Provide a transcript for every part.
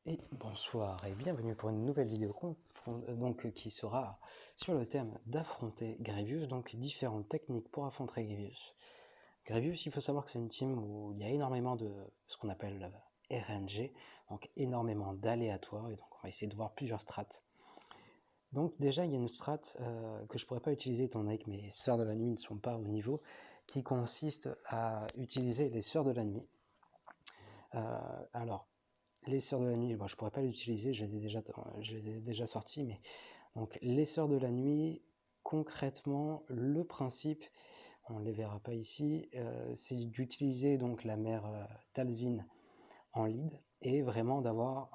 Et bonsoir et bienvenue pour une nouvelle vidéo qui sera sur le thème d'affronter Grievous, donc différentes techniques pour affronter Grievous. Grievous, il faut savoir que c'est une team où il y a énormément de ce qu'on appelle RNG, donc énormément d'aléatoires, et donc on va essayer de voir plusieurs strats. Donc déjà il y a une strat que je pourrais pas utiliser étant donné que mes sœurs de la nuit ne sont pas au niveau, qui consiste à utiliser les sœurs de la nuit. Alors, les sœurs de la nuit, bon, je pourrais pas l'utiliser, je les ai déjà sortis, mais donc les sœurs de la nuit, concrètement, le principe, on ne les verra pas ici, c'est d'utiliser donc la mère Talzin en lead et vraiment d'avoir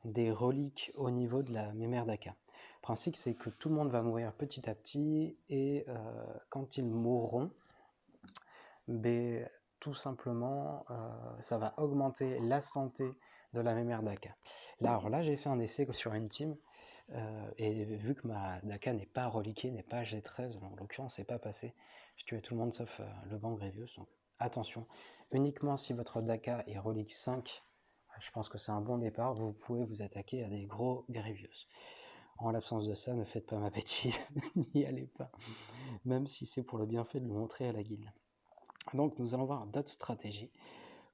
des reliques au niveau de la mémère d'Aka. Le principe, c'est que tout le monde va mourir petit à petit et quand ils mourront, ben, tout simplement, ça va augmenter la santé de la mémère d'Aka. Alors là, j'ai fait un essai sur une team, et vu que ma Daka n'est pas reliquée, n'est pas G13, en l'occurrence, c'est pas passé. J'ai tué tout le monde sauf le banc Grievous, donc attention. Uniquement si votre Daka est relique 5, je pense que c'est un bon départ, vous pouvez vous attaquer à des gros Grievous. En l'absence de ça, ne faites pas ma bêtise, n'y allez pas, même si c'est pour le bienfait de le montrer à la guilde. Donc nous allons voir d'autres stratégies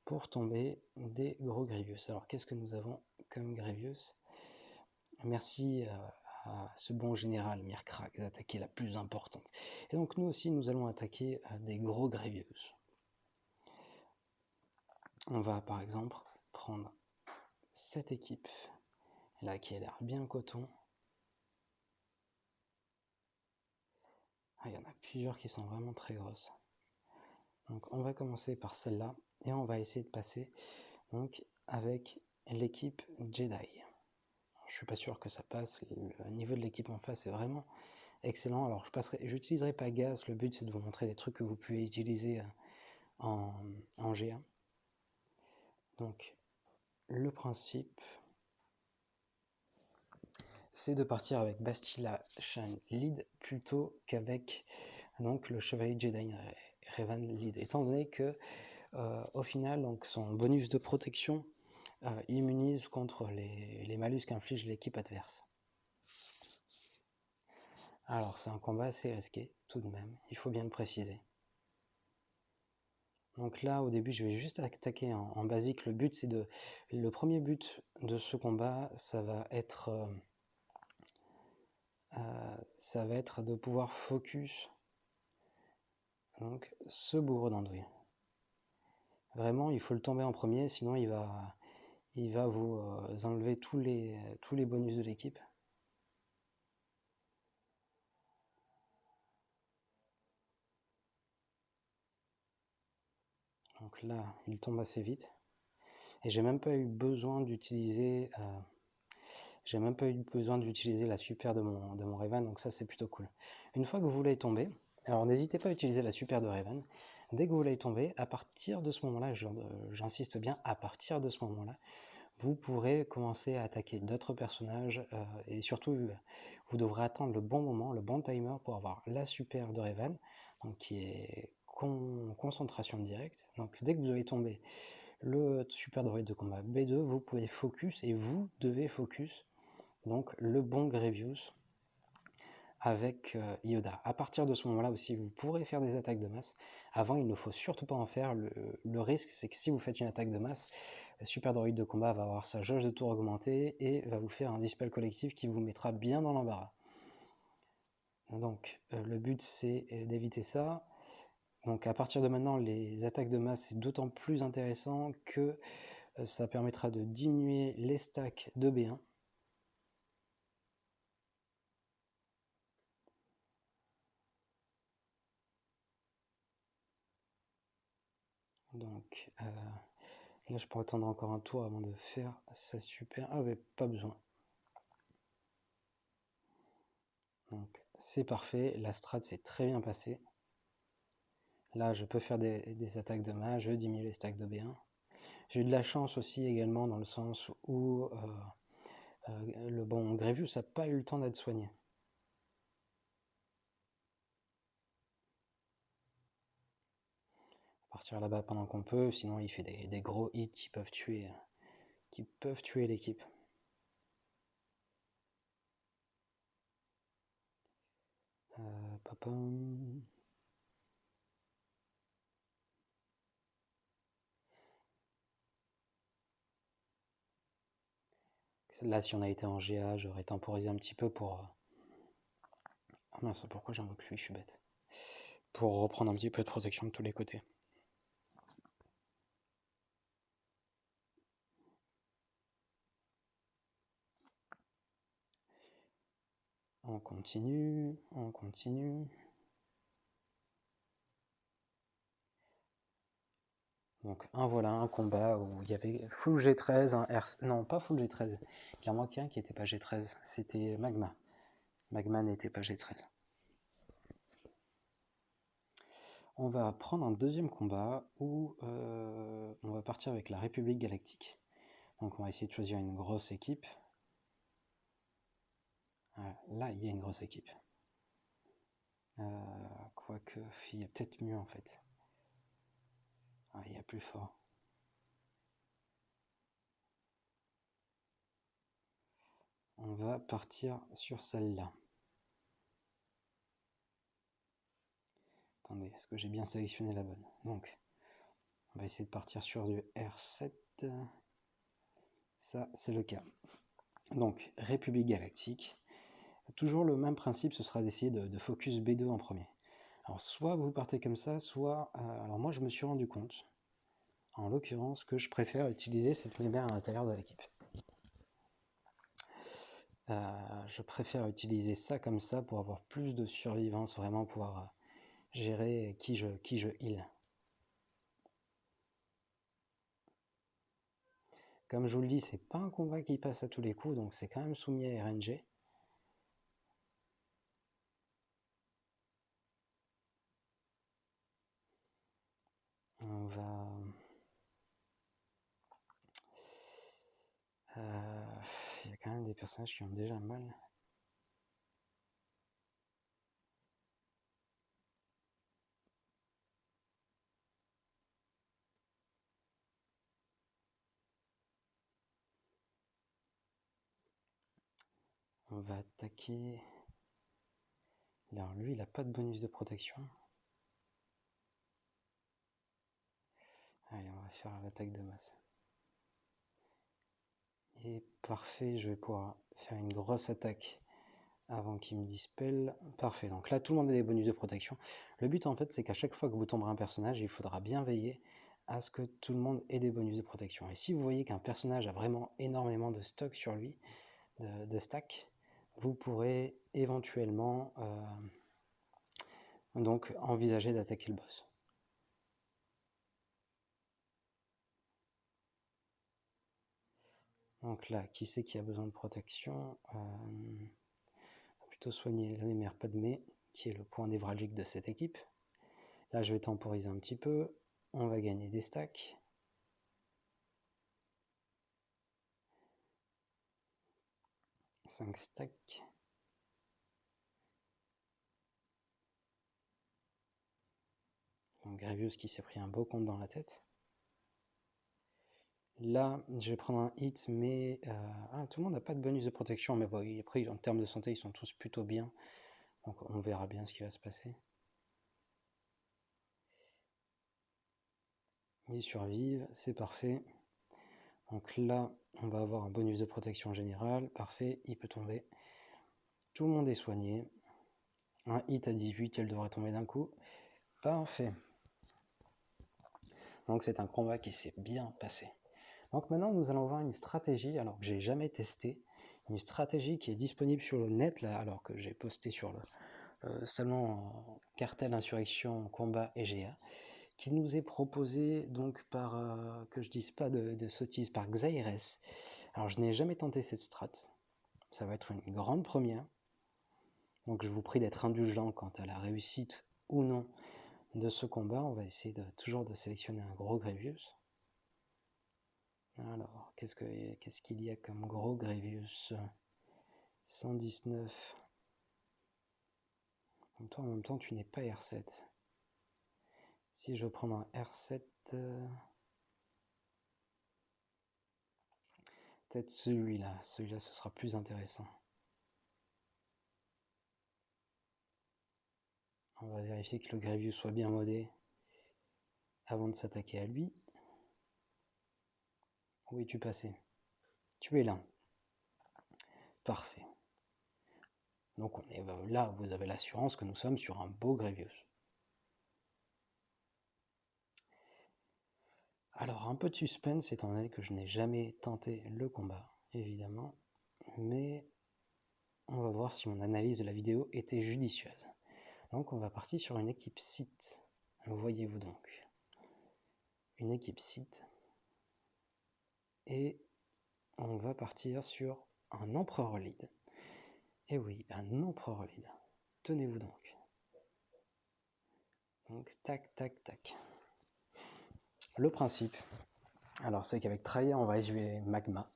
pour tomber des gros Grievous. Alors qu'est-ce que nous avons comme Grievous? Merci à ce bon général Mirkrak d'attaquer la plus importante. Et donc nous aussi nous allons attaquer des gros Grievous. On va par exemple prendre cette équipe là qui a l'air bien coton. Ah, il y en a plusieurs qui sont vraiment très grosses. Donc on va commencer par celle-là et on va essayer de passer donc avec l'équipe Jedi. Je suis pas sûr que ça passe, le niveau de l'équipe en face est vraiment excellent. Alors j'utiliserai pas Gas, le but c'est de vous montrer des trucs que vous pouvez utiliser en GA. Donc le principe c'est de partir avec Bastila Shan lead plutôt qu'avec donc le chevalier Jedi Revan lead, étant donné que au final donc son bonus de protection immunise contre les malus qu'inflige l'équipe adverse. Alors c'est un combat assez risqué tout de même, il faut bien le préciser. Donc là au début je vais juste attaquer en basique. Le but c'est de... Le premier but de ce combat ça va être de pouvoir focus donc ce bourreau d'andouille. Vraiment il faut le tomber en premier, sinon il va vous enlever tous les bonus de l'équipe. Donc là, il tombe assez vite. Et j'ai même pas eu besoin d'utiliser la super de mon Revan, donc ça c'est plutôt cool. Une fois que vous l'avez tombé, alors n'hésitez pas à utiliser la super de Revan. Dès que vous l'avez tombé, à partir de ce moment-là, j'insiste bien, à partir de ce moment-là, vous pourrez commencer à attaquer d'autres personnages et surtout vous devrez attendre le bon moment, le bon timer pour avoir la super de Revan, donc qui est concentration directe. Donc dès que vous avez tombé le super droïde de combat B2, vous pouvez focus et vous devez focus donc le bon Grievous avec Yoda. À partir de ce moment-là aussi, vous pourrez faire des attaques de masse. Avant, il ne faut surtout pas en faire. Le risque, c'est que si vous faites une attaque de masse, le super droïde de combat va avoir sa jauge de tour augmentée et va vous faire un dispel collectif qui vous mettra bien dans l'embarras. Donc, le but, c'est d'éviter ça. Donc, à partir de maintenant, les attaques de masse, c'est d'autant plus intéressant que ça permettra de diminuer les stacks de B1. Donc là je pourrais attendre encore un tour avant de faire ça super. Ah ouais, pas besoin. Donc c'est parfait, la strat s'est très bien passée. Là je peux faire des attaques de masse, je diminue les stacks de B1. J'ai eu de la chance aussi également dans le sens où le bon Grievous n'a pas eu le temps d'être soigné. Partir là-bas pendant qu'on peut, sinon il fait des gros hits qui peuvent tuer qui peuvent tuer l'équipe. Papam. Là, si on a été en GA, j'aurais temporisé un petit peu pour... Ah mince, pourquoi j'invoque lui, je suis bête. Pour reprendre un petit peu de protection de tous les côtés. On continue, on continue. Donc voilà un combat où il y avait full G13, un R... Non, pas full G13. Il y en manquait un qui n'était pas G13, c'était Magma. Magma n'était pas G13. On va prendre un deuxième combat où on va partir avec la République Galactique. Donc on va essayer de choisir une grosse équipe. Là, il y a une grosse équipe. Quoique, il y a peut-être mieux en fait. Il y a plus fort. On va partir sur celle-là. Attendez, est-ce que j'ai bien sélectionné la bonne? Donc, on va essayer de partir sur du R7. Ça, c'est le cas. Donc, République Galactique. Toujours le même principe, ce sera d'essayer de focus B2 en premier. Alors, soit vous partez comme ça, soit... alors moi, je me suis rendu compte, en l'occurrence, que je préfère utiliser cette mémère à l'intérieur de l'équipe. Je préfère utiliser ça comme ça pour avoir plus de survivance, vraiment pouvoir gérer qui je heal. Comme je vous le dis, c'est pas un combat qui passe à tous les coups, donc c'est quand même soumis à RNG. On va... il y a quand même des personnages qui ont déjà mal. On va attaquer... Alors lui, il n'a pas de bonus de protection. Allez, on va faire l'attaque de masse. Et parfait, je vais pouvoir faire une grosse attaque avant qu'il me dispelle. Parfait, donc là tout le monde a des bonus de protection. Le but en fait c'est qu'à chaque fois que vous tomberez un personnage, il faudra bien veiller à ce que tout le monde ait des bonus de protection. Et si vous voyez qu'un personnage a vraiment énormément de stock sur lui, de stack, vous pourrez éventuellement donc envisager d'attaquer le boss. Donc là, qui c'est qui a besoin de protection? Plutôt soigner la mémère Padmé, qui est le point névralgique de cette équipe. Là, je vais temporiser un petit peu. On va gagner des stacks. « 5 stacks. Donc Grievous qui s'est pris un beau compte dans la tête. Là, je vais prendre un hit, mais tout le monde n'a pas de bonus de protection, mais bon, après, en termes de santé, ils sont tous plutôt bien. Donc on verra bien ce qui va se passer. Ils survivent, c'est parfait. Donc là, on va avoir un bonus de protection générale. Parfait, il peut tomber. Tout le monde est soigné. Un hit à 18, elle devrait tomber d'un coup. Parfait. Donc c'est un combat qui s'est bien passé. Donc maintenant, nous allons voir une stratégie, alors que j'ai jamais testé, une stratégie qui est disponible sur le net, là, alors que j'ai posté sur le salon Cartel, Insurrection, Combat et GA, qui nous est proposé donc par, que je dise pas de sottises, par Xaires. Alors je n'ai jamais tenté cette strat, ça va être une grande première, donc je vous prie d'être indulgent quant à la réussite ou non de ce combat. On va essayer toujours de sélectionner un gros Grievous. Alors, qu'est-ce qu'il y a comme gros Grievous? 119. En même temps, tu n'es pas R7. Si je veux prendre un R7... Peut-être celui-là. Celui-là, ce sera plus intéressant. On va vérifier que le Grevious soit bien modé avant de s'attaquer à lui. Où es-tu passé? Tu es là. Parfait. Donc on est là, vous avez l'assurance que nous sommes sur un beau Grevious. Alors un peu de suspense étant donné que je n'ai jamais tenté le combat, évidemment. Mais on va voir si mon analyse de la vidéo était judicieuse. Donc on va partir sur une équipe site. Voyez-vous donc. Une équipe site. Et on va partir sur un empereur lead. Et oui, un empereur lead. Tenez-vous donc. Donc tac, tac, tac. Le principe, alors c'est qu'avec Traya, on va isoler Magma,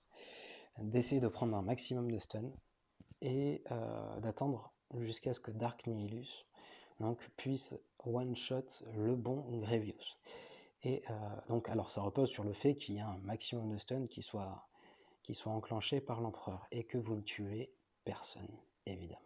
d'essayer de prendre un maximum de stun et d'attendre jusqu'à ce que Dark Nihilus donc, puisse one-shot le bon Grevious. Et donc, alors ça repose sur le fait qu'il y a un maximum de stun qui soit enclenché par l'empereur et que vous ne tuez personne, évidemment.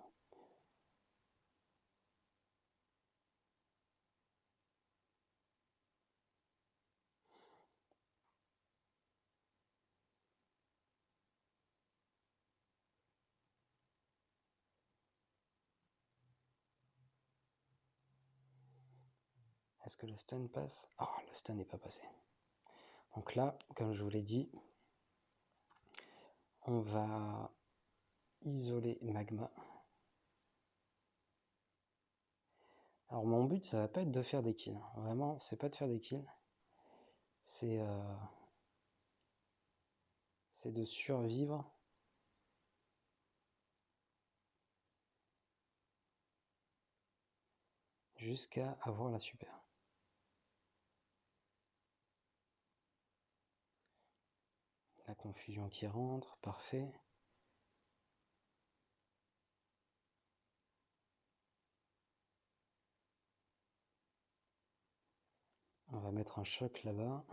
Est-ce que le stun passe? Ah, oh, le stun n'est pas passé. Donc là, comme je vous l'ai dit, on va isoler Magma. Alors mon but, ça va pas être de faire des kills. Vraiment, c'est pas de faire des kills. C'est de survivre jusqu'à avoir la super. La confusion qui rentre, parfait. On va mettre un choc là-bas.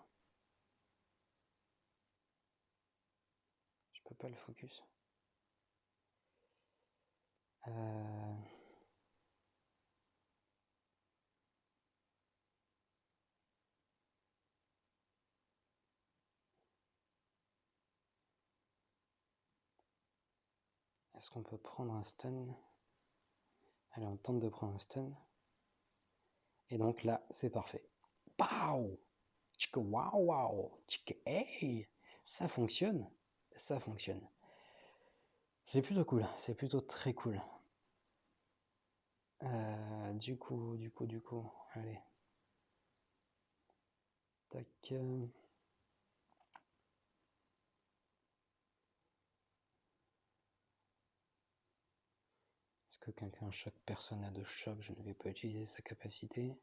Je peux pas le focus. Est-ce qu'on peut prendre un stun? Allez, on tente de prendre un stun. Et donc là, c'est parfait. Pow! Tchika waouh waouh! Tchika hey! Ça fonctionne. Ça fonctionne. C'est plutôt cool. C'est plutôt très cool. Du coup. Allez. Tac. Est-ce que quelqu'un choque? Personne n'a de choc. Je ne vais pas utiliser sa capacité.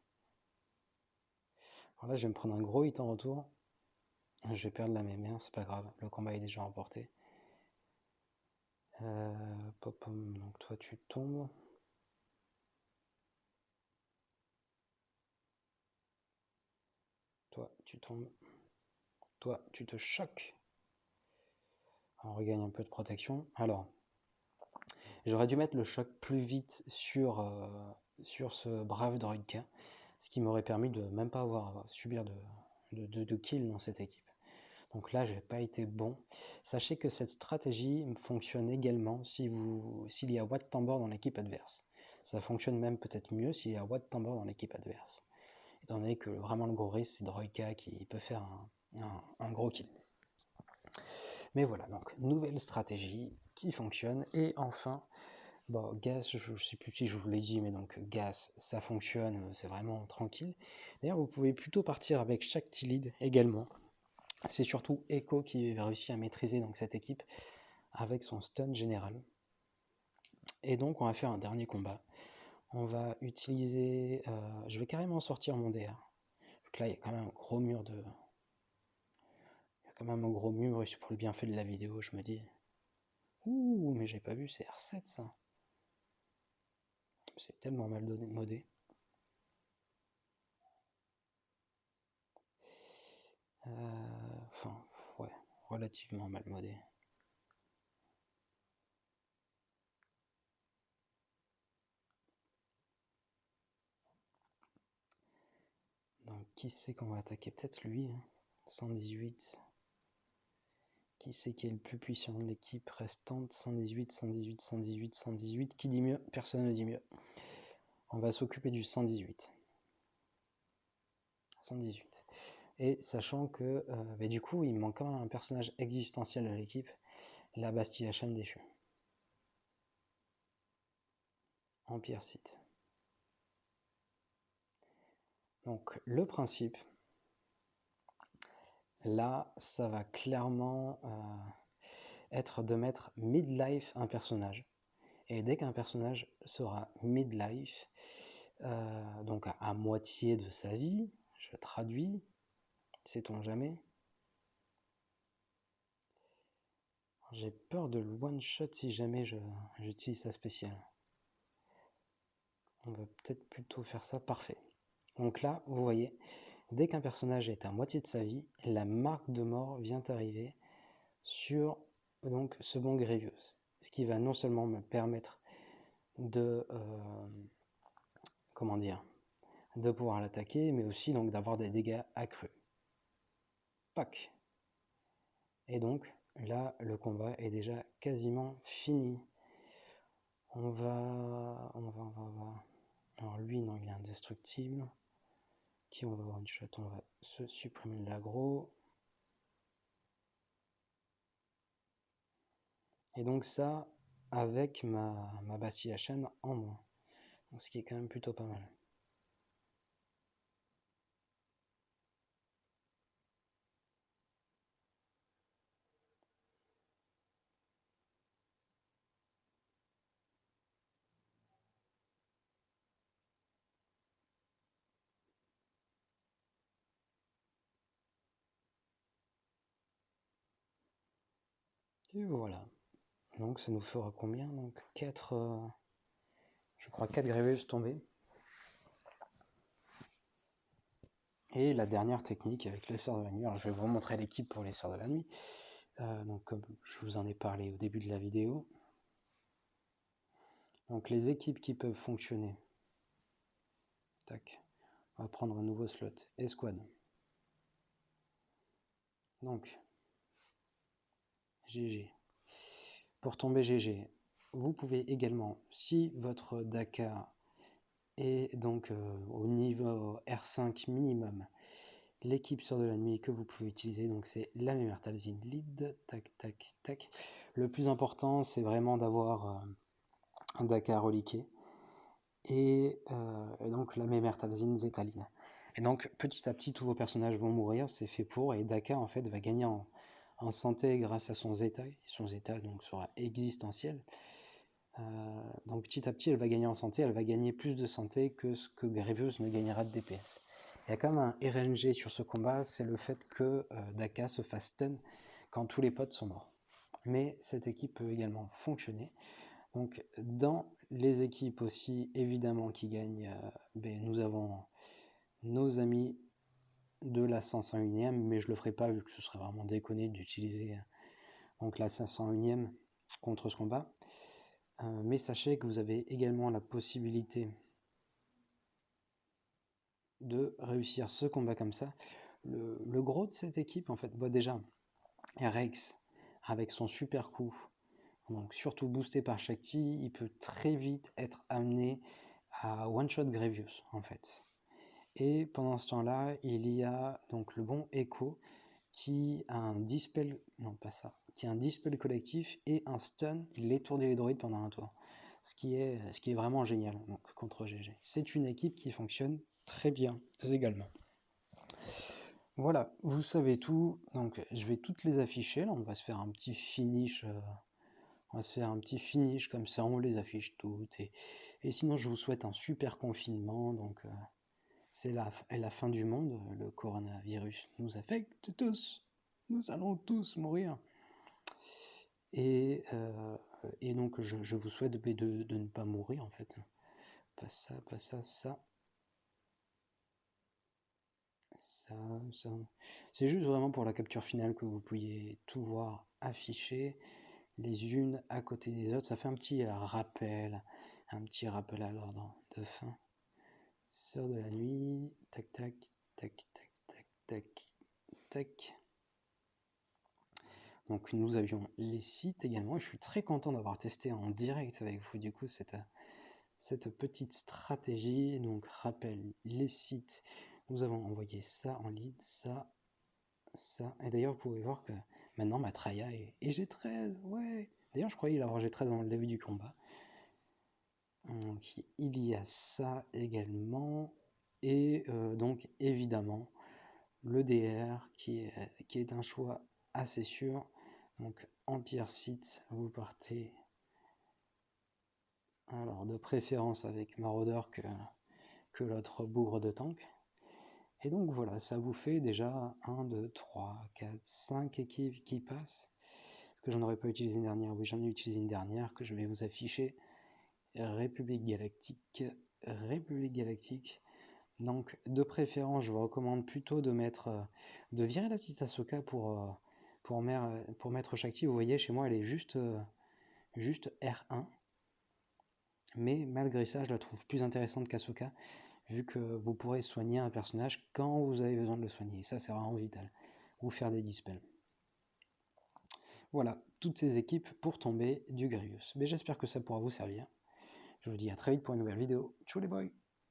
Alors là, je vais me prendre un gros hit en retour. Je vais perdre la mémère, c'est pas grave. Le combat est déjà remporté. Popom, donc toi tu tombes. Toi tu tombes. Toi tu te choques. On regagne un peu de protection. Alors, j'aurais dû mettre le choc plus vite sur ce brave droïdeka, ce qui m'aurait permis de même pas avoir à subir de kills dans cette équipe. Donc là, j'ai pas été bon. Sachez que cette stratégie fonctionne également s'il y a Wat Tambor dans l'équipe adverse. Ça fonctionne même peut-être mieux s'il y a Wat Tambor dans l'équipe adverse. Étant donné que vraiment le gros risque, c'est Droïka qui peut faire un gros kill. Mais voilà, donc nouvelle stratégie qui fonctionne. Et enfin, bon, Gas, je ne sais plus si je vous l'ai dit, mais donc Gas, ça fonctionne, c'est vraiment tranquille. D'ailleurs, vous pouvez plutôt partir avec chaque T-lead également. C'est surtout Echo qui a réussi à maîtriser donc, cette équipe avec son stun général. Et donc, on va faire un dernier combat. On va utiliser... je vais carrément sortir mon DR. Donc là, il y a quand même un gros mur de... Il y a quand même un gros mur, et pour le bienfait de la vidéo, je me dis... Ouh, mais j'ai pas vu, c'est R7 ça. C'est tellement mal modé. Enfin, ouais, relativement mal modé. qui c'est qu'on va attaquer? Peut-être lui, hein. 118. Qui c'est qui est le plus puissant de l'équipe restante? 118, 118, 118, 118. Qui dit mieux? Personne ne dit mieux. On va s'occuper du 118. 118. Et sachant que du coup, il me manque quand même un personnage existentiel à l'équipe, la Bastille à chaîne déchue. Empire Sith. Donc le principe, là, ça va clairement être de mettre midlife un personnage. Et dès qu'un personnage sera midlife, donc à moitié de sa vie, je traduis, sait-on jamais. J'ai peur de le one-shot si jamais j'utilise sa spéciale. On va peut-être plutôt faire ça, parfait. Donc là, vous voyez, dès qu'un personnage est à moitié de sa vie, la marque de mort vient arriver sur donc ce bon Grievous. Ce qui va non seulement me permettre de comment dire, de pouvoir l'attaquer, mais aussi donc d'avoir des dégâts accrus. Pac. Et donc là, le combat est déjà quasiment fini. On va. Alors lui, non, il est indestructible. Qui on va one shot? On va se supprimer l'aggro. Et donc ça, avec ma Bastille à chaîne en moins. Donc, ce qui est quand même plutôt pas mal. Et voilà. Donc ça nous fera combien? Donc 4... je crois 4 Grievous tombées. Et la dernière technique avec les Sœurs de la Nuit. Alors je vais vous montrer l'équipe pour les Sœurs de la Nuit. Donc comme je vous en ai parlé au début de la vidéo. Donc les équipes qui peuvent fonctionner. Tac. On va prendre un nouveau slot. Escouade. Donc GG. Pour tomber GG, vous pouvez également, si votre Dakar est donc au niveau R5 minimum, l'équipe Sœurs de la Nuit que vous pouvez utiliser, donc c'est la Mémertalzine lead, tac, tac, tac. Le plus important, c'est vraiment d'avoir un Dakar reliqué, et donc la Mémertalzine zétaline. Et donc petit à petit, tous vos personnages vont mourir, c'est fait pour, et Dakar en fait va gagner en santé grâce à son zéta, et son zéta donc sera existentiel. Donc petit à petit, elle va gagner en santé, elle va gagner plus de santé que ce que Grievous ne gagnera de DPS. Il y a quand même un RNG sur ce combat, c'est le fait que Daka se fasse stun quand tous les potes sont morts. Mais cette équipe peut également fonctionner. Donc dans les équipes aussi, évidemment, qui gagnent, nous avons nos amis de la 501e, mais je le ferai pas vu que ce serait vraiment déconné d'utiliser donc la 501e contre ce combat. Mais sachez que vous avez également la possibilité de réussir ce combat comme ça. Le gros de cette équipe, en fait, déjà, Rex, avec son super coup, donc surtout boosté par Shakti, il peut très vite être amené à one-shot Grievous, en fait. Et pendant ce temps-là, il y a donc le bon Echo qui a un dispel, non pas ça, qui a un dispel collectif et un stun, il étourdit les droïdes pendant un tour. Ce qui est vraiment génial donc, contre GG. C'est une équipe qui fonctionne très bien également. Voilà, vous savez tout. Donc je vais toutes les afficher. Là, on va se faire un petit finish. On va se faire un petit finish comme ça. On les affiche toutes. Et sinon, je vous souhaite un super confinement. Donc c'est la fin du monde. Le coronavirus nous affecte tous. Nous allons tous mourir. Et donc je vous souhaite de ne pas mourir en fait. Pas ça, pas ça, ça. Ça. C'est juste vraiment pour la capture finale que vous puissiez tout voir affiché, les unes à côté des autres. Ça fait un petit rappel à l'ordre de fin. Sœurs de la Nuit, tac tac, tac tac. tac, tac. Donc nous avions les sites également, et je suis très content d'avoir testé en direct avec vous du coup cette petite stratégie. Donc rappel, les sites, nous avons envoyé ça en lead, ça, et d'ailleurs vous pouvez voir que maintenant ma Traya est G13, ouais. D'ailleurs je croyais l'avoir G13 dans le début du combat. Donc il y a ça également, et donc évidemment le DR qui est un choix assez sûr. Donc Empire Site, vous partez alors de préférence avec Marauder que l'autre bougre de tank. Et donc voilà, ça vous fait déjà 1, 2, 3, 4, 5 équipes qui passent. Est-ce que j'en aurais pas utilisé une dernière? Oui, j'en ai utilisé une dernière que je vais vous afficher. République Galactique. République Galactique. Donc de préférence, je vous recommande plutôt de virer la petite Ahsoka pour mettre Shakti. Vous voyez, chez moi, elle est juste R1. Mais malgré ça, je la trouve plus intéressante qu'Ahsoka, vu que vous pourrez soigner un personnage quand vous avez besoin de le soigner. Et ça, c'est vraiment vital. Ou faire des dispels. Voilà, toutes ces équipes pour tomber du Grievous. Mais j'espère que ça pourra vous servir. Je vous dis à très vite pour une nouvelle vidéo. Ciao les boys!